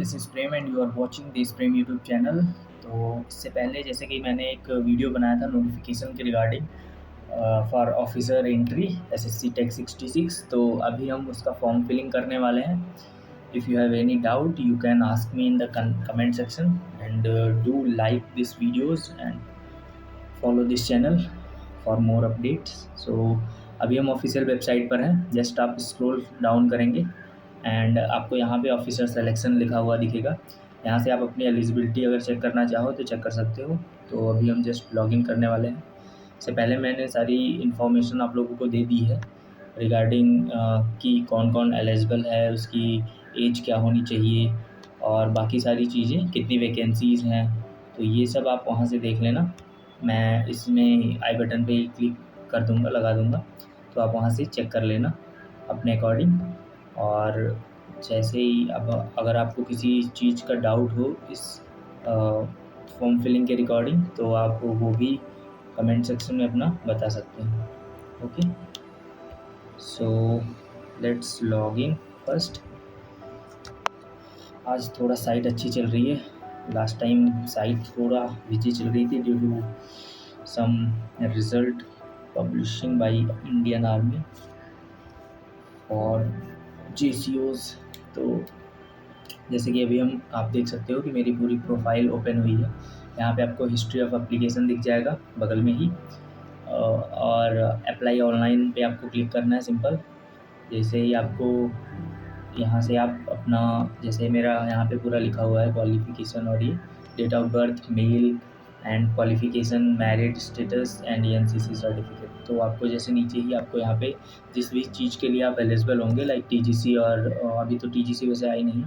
This is Prem and you are watching this Prem YouTube channel. तो इससे पहले जैसे कि मैंने एक वीडियो बनाया था नोटिफिकेशन के regarding for officer entry SSC tech 66। तो अभी हम उसका फॉर्म फिलिंग करने वाले हैं। If you have any doubt you can ask me in the comment section and do like this videos and follow this channel for more updates. So अभी हम official website पर हैं। जस्ट आप scroll down करेंगे and आपको यहाँ पे officer selection लिखा हुआ दिखेगा। यहाँ से आप अपनी एलिजिबिलिटी अगर चेक करना चाहो तो चेक कर सकते हो। तो अभी हम जस्ट लॉगिन करने वाले हैं। इससे पहले मैंने सारी इन्फॉर्मेशन आप लोगों को दे दी है रिगार्डिंग कि कौन कौन एलिजिबल है, उसकी एज क्या होनी चाहिए और बाकी सारी चीज़ें, कितनी वैकेंसीज़ हैं। तो ये सब आप वहाँ से देख लेना। मैं इसमें आई बटन पे क्लिक कर दूँगा, लगा दूँगा, तो आप वहाँ से चेक कर लेना अपने अकॉर्डिंग। और जैसे ही अब अगर आपको किसी चीज़ का डाउट हो इस फॉर्म फिलिंग के रिकॉर्डिंग तो आप वो भी कमेंट सेक्शन में अपना बता सकते हैं। Okay, so let's log in first. आज थोड़ा साइट अच्छी चल रही है। लास्ट टाइम साइट थोड़ा बिजी चल रही थी due to some result publishing by Indian army और JCOs। तो जैसे कि अभी आप देख सकते हो कि मेरी पूरी प्रोफाइल ओपन हुई है। यहाँ पे आपको हिस्ट्री ऑफ एप्लीकेशन दिख जाएगा बगल में ही, और अप्लाई ऑनलाइन पे आपको क्लिक करना है सिंपल। जैसे ही आपको यहाँ से आप अपना, जैसे मेरा यहाँ पे पूरा लिखा हुआ है क्वालिफ़िकेशन और ये date of birth, male and qualification, married status and NCC certificate. तो आपको जैसे नीचे ही आपको यहाँ पे जिस भी चीज़ के लिए आप एलिजिबल होंगे लाइक TGC और अभी तो TGC वैसे आई नहीं,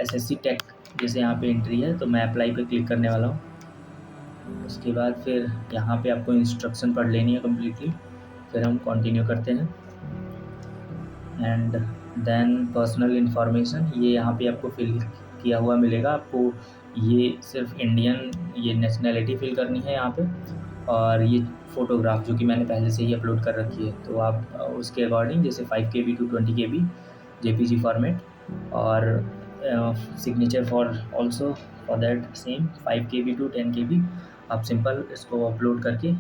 SSC टेक जैसे यहाँ पे एंट्री है तो मैं अप्लाई पे क्लिक करने वाला हूँ। उसके बाद फिर यहाँ पे आपको इंस्ट्रक्शन पढ़ लेनी है कम्प्लीटली, फिर हम कंटिन्यू करते हैं। एंड देन पर्सनल इन्फॉर्मेशन, ये यहाँ पे आपको फिल किया हुआ मिलेगा। आपको ये सिर्फ इंडियन ये नेशनैलिटी फिल करनी है यहाँ पे, और ये फ़ोटोग्राफ जो कि मैंने पहले से ही अपलोड कर रखी है। तो आप उसके अकॉर्डिंग जैसे 5 KB to 20 KB JPG format, और signature for also for that same 5 KB to 10 KB। आप सिंपल इसको अपलोड करके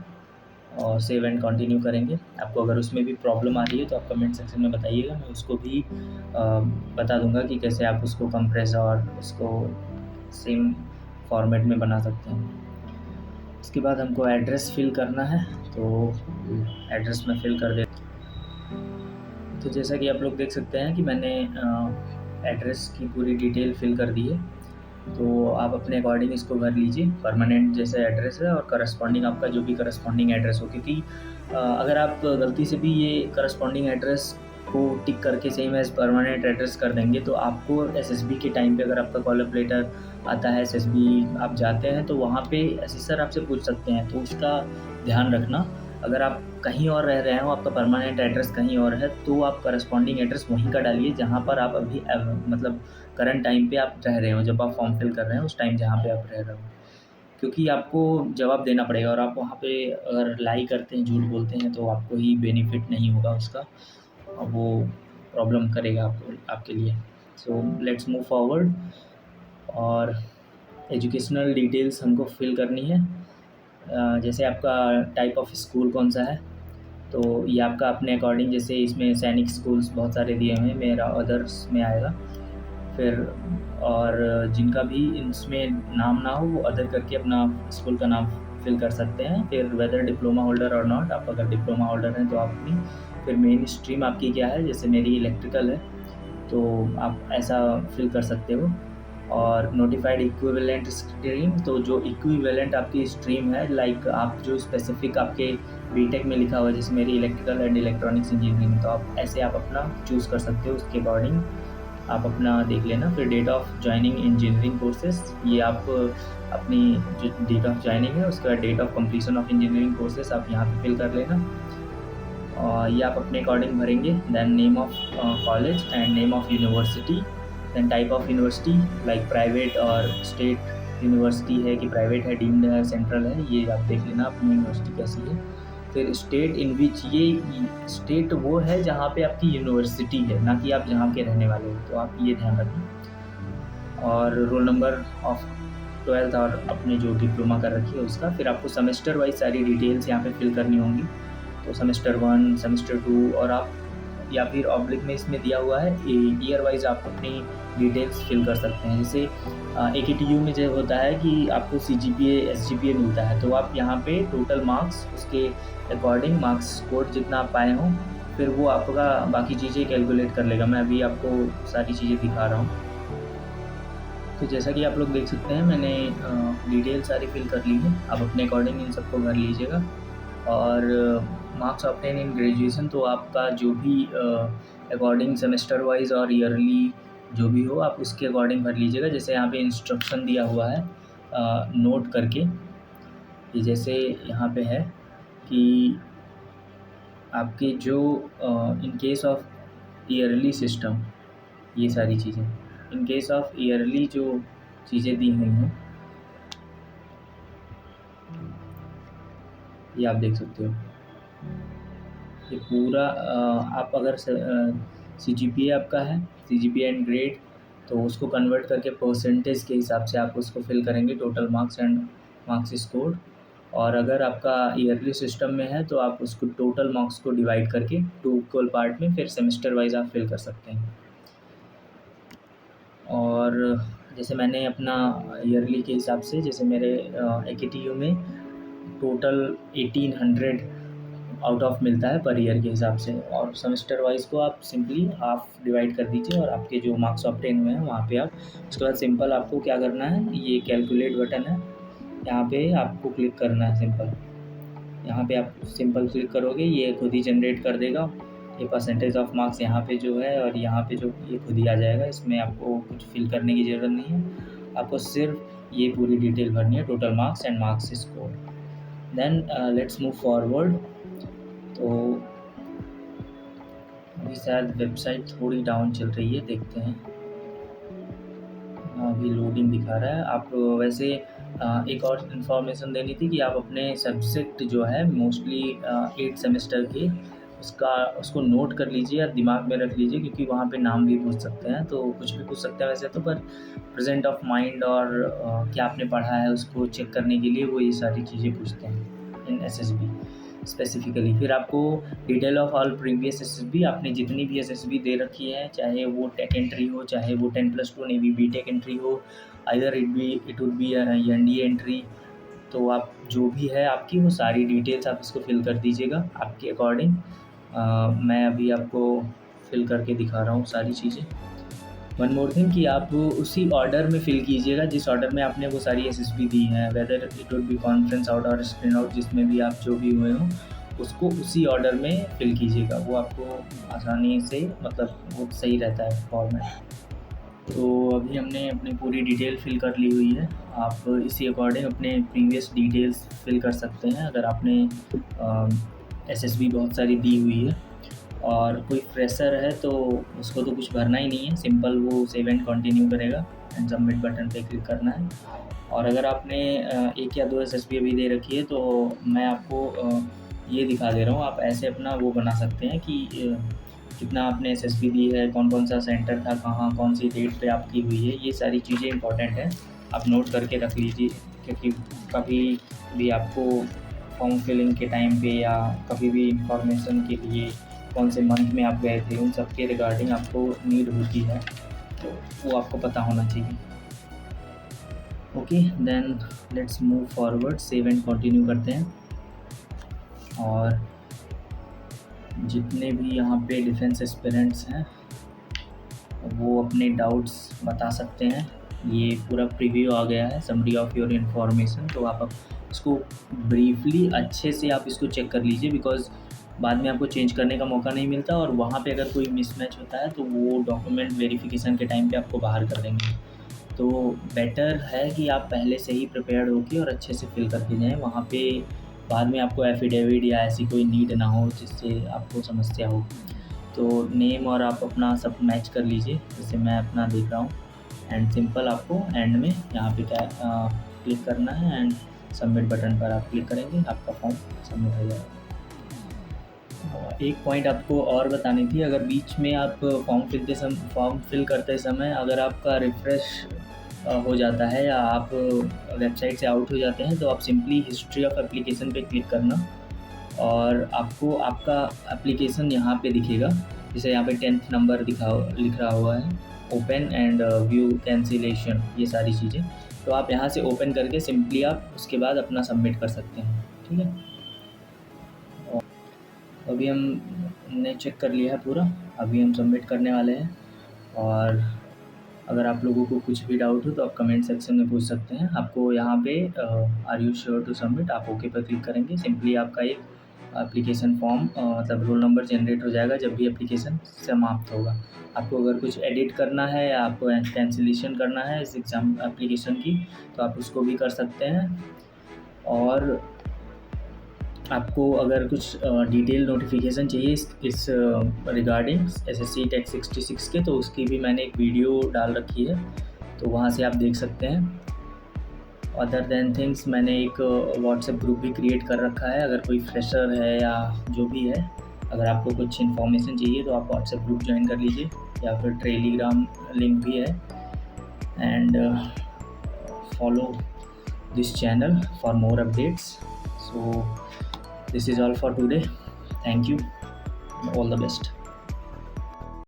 और सेव एंड कंटिन्यू करेंगे। आपको अगर उसमें भी प्रॉब्लम आ रही है तो आप कमेंट सेक्शन में बताइएगा, मैं उसको भी बता दूंगा कि कैसे आप उसको कंप्रेस और उसको सेम फॉर्मेट में बना सकते हैं। इसके बाद हमको एड्रेस फिल करना है, तो एड्रेस में फिल कर दे। तो जैसा कि आप लोग देख सकते हैं कि मैंने एड्रेस की पूरी डिटेल फिल कर दी है। तो आप अपने अकॉर्डिंग इसको भर लीजिए। परमानेंट जैसे एड्रेस है और करस्पॉन्डिंग आपका जो भी करस्पॉन्डिंग एड्रेस हो, क्योंकि अगर आप गलती से भी ये करस्पॉन्डिंग एड्रेस को टिक करके सेम एज परमानेंट एड्रेस कर देंगे तो आपको SSB के टाइम पे अगर आपका कॉल अप लेटर आता है, SSB आप जाते हैं तो वहाँ पे असिस्टर आपसे पूछ सकते हैं। तो उसका ध्यान रखना, अगर आप कहीं और रह रहे हो, आपका परमानेंट एड्रेस कहीं और है, तो आप करस्पॉन्डिंग एड्रेस वहीं का डालिए जहाँ पर आप अभी मतलब करंट टाइम पे आप रह रहे हो, जब आप फॉर्म फिल कर रहे हैं उस टाइम जहाँ पे आप रह रहे हो, क्योंकि आपको जवाब देना पड़ेगा। और आप वहाँ पे अगर लाई करते हैं, झूठ बोलते हैं, तो आपको ही बेनिफिट नहीं होगा उसका, वो प्रॉब्लम करेगा आपके लिए। So let's move forward. और एजुकेशनल डिटेल्स हमको फिल करनी है। जैसे आपका टाइप ऑफ स्कूल कौन सा है, तो ये आपका अपने अकॉर्डिंग, जैसे इसमें सैनिक स्कूल्स बहुत सारे दिए हुए हैं, मेरा अदर्स में आएगा। फिर और जिनका भी इसमें नाम ना हो वो अदर करके अपना स्कूल का नाम फिल कर सकते हैं। फिर वेदर डिप्लोमा होल्डर और नॉट, आप अगर डिप्लोमा होल्डर हैं तो आप अपनी, फिर मेन स्ट्रीम आपकी क्या है, जैसे मेरी इलेक्ट्रिकल है तो आप ऐसा फिल कर सकते हो। और नोटिफाइड इक्विवेलेंट स्ट्रीम, तो जो इक्विवेलेंट आपकी स्ट्रीम है, लाइक आप जो स्पेसिफिक आपके बीटेक में लिखा हुआ है, जैसे मेरी इलेक्ट्रिकल एंड इलेक्ट्रॉनिक्स इंजीनियरिंग, तो आप ऐसे आप अपना चूज़ कर सकते हो, उसके अकॉर्डिंग आप अपना देख लेना। फिर date of joining engineering courses, ये आप अपनी जो डेट ऑफ ज्वाइनिंग है उसके बाद date of completion of engineering courses आप यहाँ पे फिल कर लेना, और ये आप अपने अकॉर्डिंग भरेंगे। Then name of college and name of university, then type of university like private और स्टेट यूनिवर्सिटी है कि प्राइवेट है, डीम्ड है, सेंट्रल है, ये आप देख लेना अपनी यूनिवर्सिटी कैसी है। फिर स्टेट इन विच, ये स्टेट वो है जहाँ पे आपकी यूनिवर्सिटी है, ना कि आप जहाँ के रहने वाले हो, तो आप ये ध्यान रखना। और रोल नंबर ऑफ 12th और अपने जो डिप्लोमा कर रखी है उसका। फिर आपको सेमेस्टर वाइज सारी डिटेल्स यहाँ पे फिल करनी होंगी। तो सेमेस्टर 1, सेमेस्टर 2, और आप या फिर ऑब्लिक में इसमें दिया हुआ है ईयर वाइज आप अपनी डिटेल्स फिल कर सकते हैं। जैसे AKTU में जो होता है कि आपको CGPA SGPA मिलता है, तो आप यहाँ पे टोटल मार्क्स उसके अकॉर्डिंग मार्क्स स्कोर जितना आप पाए हों, फिर वो आपका बाकी चीज़ें कैलकुलेट कर लेगा। मैं अभी आपको सारी चीज़ें दिखा रहा हूँ। तो जैसा कि आप लोग देख सकते हैं, मैंने डिटेल सारी फिल कर ली है। आप अपने अकॉर्डिंग इन सबको भर लीजिएगा। और मार्क्स ऑब्टेन इन ग्रेजुएशन, तो आपका जो भी अकॉर्डिंग सेमेस्टर वाइज और ईयरली जो भी हो, आप उसके अकॉर्डिंग भर लीजिएगा। जैसे यहाँ पे इंस्ट्रक्शन दिया हुआ है नोट करके, कि जैसे यहाँ पे है कि आपके जो in case of yearly system, ये सारी चीज़ें इन केस ऑफ ईयरली जो चीज़ें दी हुई हैं, ये आप देख सकते हो। ये पूरा आप अगर CGPA आपका है, CGPA एंड ग्रेड, तो उसको कन्वर्ट करके परसेंटेज के हिसाब से आप उसको फिल करेंगे, total marks and marks score. और अगर आपका ईयरली सिस्टम में है तो आप उसको टोटल मार्क्स को डिवाइड करके 2 इक्वल पार्ट में फिर सेमेस्टर वाइज आप फिल कर सकते हैं। और जैसे मैंने अपना ईयरली के हिसाब से, जैसे मेरे AKTU में टोटल 1800 आउट ऑफ मिलता है पर ईयर के हिसाब से, और सेमेस्टर वाइज को आप सिंपली हाफ डिवाइड कर दीजिए और आपके जो मार्क्स ऑब्टेन हुए हैं वहाँ पे आप, उसके बाद सिंपल आपको क्या करना है, ये कैलकुलेट बटन है, यहाँ पे आपको क्लिक करना है। सिंपल यहाँ पे आप सिंपल क्लिक करोगे, ये खुद ही जनरेट कर देगा ये परसेंटेज ऑफ मार्क्स यहाँ पे जो है, और यहाँ पे जो ये खुद ही आ जाएगा। इसमें आपको कुछ फिल करने की ज़रूरत नहीं है, आपको सिर्फ ये पूरी डिटेल भरनी है, total marks and marks score. Then let's move forward. तो अभी शायद वेबसाइट थोड़ी डाउन चल रही है, देखते हैं। अभी लोडिंग दिखा रहा है। आप वैसे एक और इन्फॉर्मेशन देनी थी कि आप अपने सब्जेक्ट जो है मोस्टली 8 सेमेस्टर के, उसको नोट कर लीजिए या दिमाग में रख लीजिए, क्योंकि वहाँ पे नाम भी पूछ सकते हैं, तो कुछ भी पूछ सकते हैं वैसे तो, पर प्रेजेंट ऑफ माइंड और क्या आपने पढ़ा है उसको चेक करने के लिए वो ये सारी चीज़ें पूछते हैं इन SSB स्पेसिफिकली। फिर आपको detail of all previous SSB, आपने जितनी भी SSB दे रखी है, चाहे वो टेक एंट्री हो, चाहे वो 10+2 नेवी BTech एंट्री हो, either it would be NDA entry, तो आप जो भी है आपकी वो सारी डिटेल्स आप इसको फिल कर दीजिएगा आपके अकॉर्डिंग। मैं अभी आपको फिल करके दिखा रहा हूँ सारी चीज़ें। वन मोर थिंग कि आप उसी ऑर्डर में फिल कीजिएगा जिस ऑर्डर में आपने वो सारी SSB दी हैं, whether it would be conference out और स्क्रीन आउट, जिसमें भी आप जो भी हुए हों उसको उसी ऑर्डर में फिल कीजिएगा, वो आपको आसानी से, मतलब वो सही रहता है फॉर्मेट। तो अभी हमने अपनी पूरी डिटेल फिल कर ली हुई है, आप इसी अकॉर्डिंग अपने प्रीवियस डिटेल्स फिल कर सकते हैं। अगर आपने SSB बहुत सारी दी हुई है और कोई फ्रेशर है तो उसको तो कुछ भरना ही नहीं है, सिंपल वो सेव एंड कंटिन्यू करेगा एंड सबमिट बटन पे क्लिक करना है। और अगर आपने 1 या 2 SSB अभी दे रखी है तो मैं आपको ये दिखा दे रहा हूँ, आप ऐसे अपना वो बना सकते हैं कि कितना आपने SSB दी है, कौन कौन सा सेंटर था, कहाँ कौन सी डेट पे आपकी हुई है, ये सारी चीज़ें इंपॉर्टेंट हैं, आप नोट करके रख लीजिए। क्योंकि कभी भी आपको फॉर्म फिलिंग के टाइम पे या कभी भी इंफॉर्मेशन के लिए कौन से मंथ में आप गए थे, उन सब के रिगार्डिंग आपको नीड होती है, तो वो आपको पता होना चाहिए। Okay, then let's move forward, save and continue करते हैं। और जितने भी यहाँ पे डिफेंस एस्पिरेंट्स हैं वो अपने डाउट्स बता सकते हैं। ये पूरा प्रीव्यू आ गया है, समरी ऑफ योर इन्फॉर्मेशन, तो आप इसको ब्रीफली अच्छे से आप इसको चेक कर लीजिए, बिकॉज़ बाद में आपको चेंज करने का मौका नहीं मिलता, और वहाँ पे अगर कोई मिसमैच होता है तो वो डॉक्यूमेंट वेरिफिकेशन के टाइम पे आपको बाहर कर देंगे। तो बेटर है कि आप पहले से ही प्रिपेयर्ड होके और अच्छे से फिल करके जाएँ, वहाँ पे बाद में आपको एफिडेविट या ऐसी कोई नीड ना हो जिससे आपको समस्या हो। तो नेम और आप अपना सब मैच कर लीजिए, जैसे मैं अपना देख रहा हूँ, एंड सिंपल आपको एंड में यहाँ पे क्या क्लिक करना है एंड सबमिट बटन पर आप क्लिक करेंगे, आपका फॉर्म सबमिट हो जाएगा। एक पॉइंट आपको और बतानी थी, अगर बीच में आप फॉर्म फिल करते समय अगर आपका रिफ़्रेश हो जाता है या आप वेबसाइट से आउट हो जाते हैं, तो आप सिंपली हिस्ट्री ऑफ एप्लीकेशन पे क्लिक करना और आपको आपका एप्लीकेशन यहाँ पे दिखेगा। जैसे यहाँ पे 10th नंबर लिख रहा हुआ है, ओपन एंड व्यू कैंसिलेशन, ये सारी चीज़ें। तो आप यहाँ से ओपन करके सिंपली आप उसके बाद अपना सबमिट कर सकते हैं। ठीक है, अभी हमने चेक कर लिया है पूरा, अभी हम सबमिट करने वाले हैं। और अगर आप लोगों को कुछ भी डाउट हो तो आप कमेंट सेक्शन में पूछ सकते हैं। आपको यहाँ पे are you sure to submit, आप ओके पर क्लिक करेंगे, सिंपली आपका एक एप्लीकेशन फॉर्म मतलब रोल नंबर जनरेट हो जाएगा जब भी एप्लीकेशन समाप्त होगा। आपको अगर कुछ एडिट करना है या आपको कैंसिलेशन करना है इस एग्ज़ाम एप्लीकेशन की, तो आप उसको भी कर सकते हैं। और आपको अगर कुछ डिटेल नोटिफिकेशन चाहिए इस रिगार्डिंग एसएससी टेक 66 के, तो उसकी भी मैंने एक वीडियो डाल रखी है, तो वहाँ से आप देख सकते हैं। अदर देन थिंग्स, मैंने एक व्हाट्सएप ग्रुप भी क्रिएट कर रखा है। अगर कोई फ्रेशर है या जो भी है, अगर आपको कुछ इन्फॉर्मेशन चाहिए तो आप व्हाट्सएप ग्रुप ज्वाइन कर लीजिए, या फिर टेलीग्राम लिंक भी है। And follow this channel for more updates. So this is all for today. Thank you. All the best.